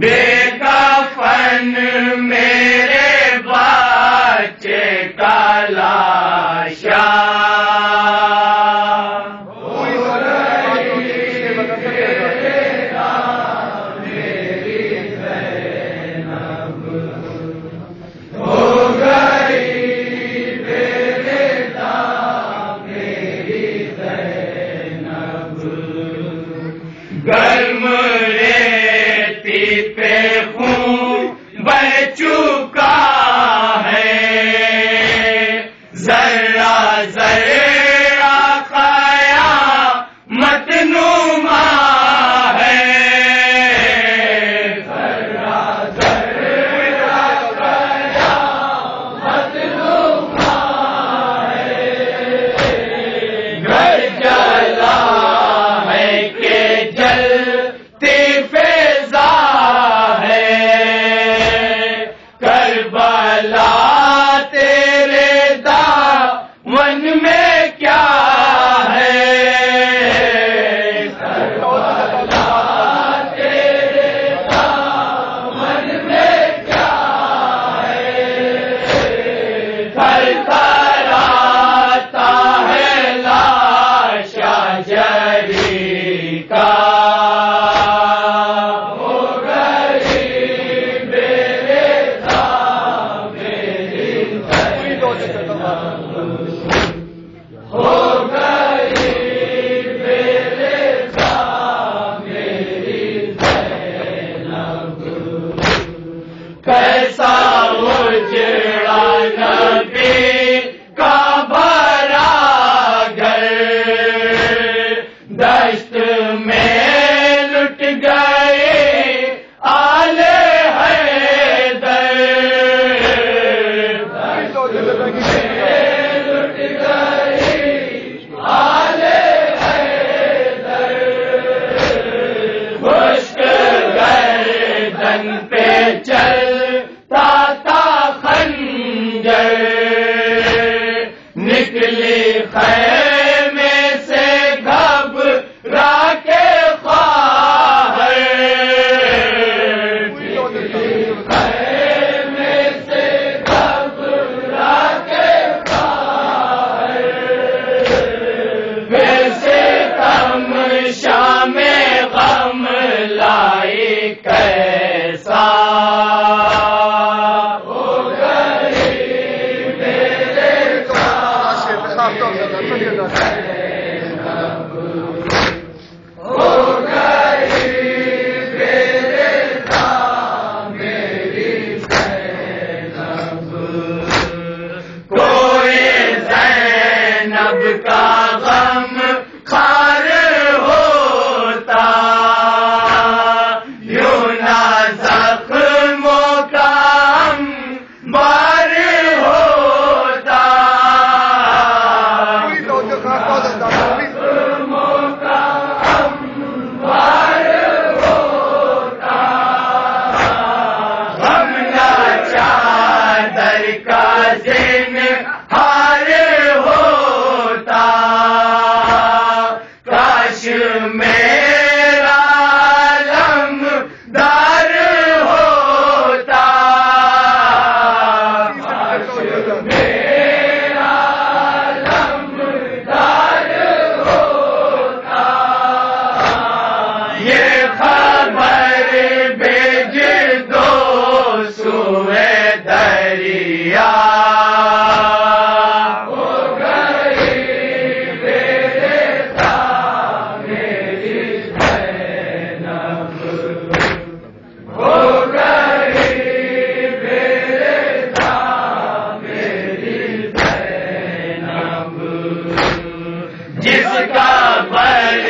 بے کفن میرے بچے کا لاشا گرم ریتی پہ خون بہ چکا ہے، ذرہ ذرہ قیامت نما ہے، ذرہ ذرہ قیامت نما ہے، گھر جلا ہے کہ جلتی فضا ہے، کربلا تیرے دامن میں کیا ہے، کربلا تیرے دامن میں کیا ہے، تھر تھراتا ہے لاشا جری کا، کیسا اجڑا نبی کا بھرا گھر، دشت میں لٹ گئے آل حیدر، دشت میں لٹ گئے آل حیدر، خشک گردن پہ چلتا تھا خنجر، نکلی خیمے سے گھبرا کے خواہر، نکلی خیمے سے گھبرا کے خواہر، پھر سے کم شام غم لائی کیسا، کوئی زینب کا غم خار ہوتا، یوں نہ زخموں کا بار ہوتا، زخموں کا بار ہوتا، غم نہ چادر کا زنہار ہوتا، کاش میرا علم دار ہوتا، کاش میرا علم دار ہوتا، یہ خبر بھیج دو سوئے دریا، جس کا بل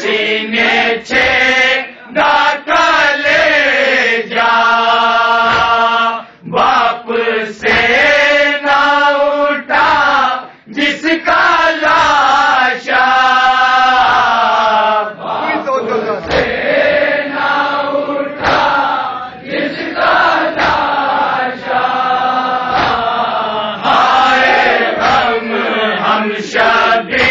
چینے چھیڑا کلے جا، باپ سے نہ اٹھا جس کا لاشا، بھی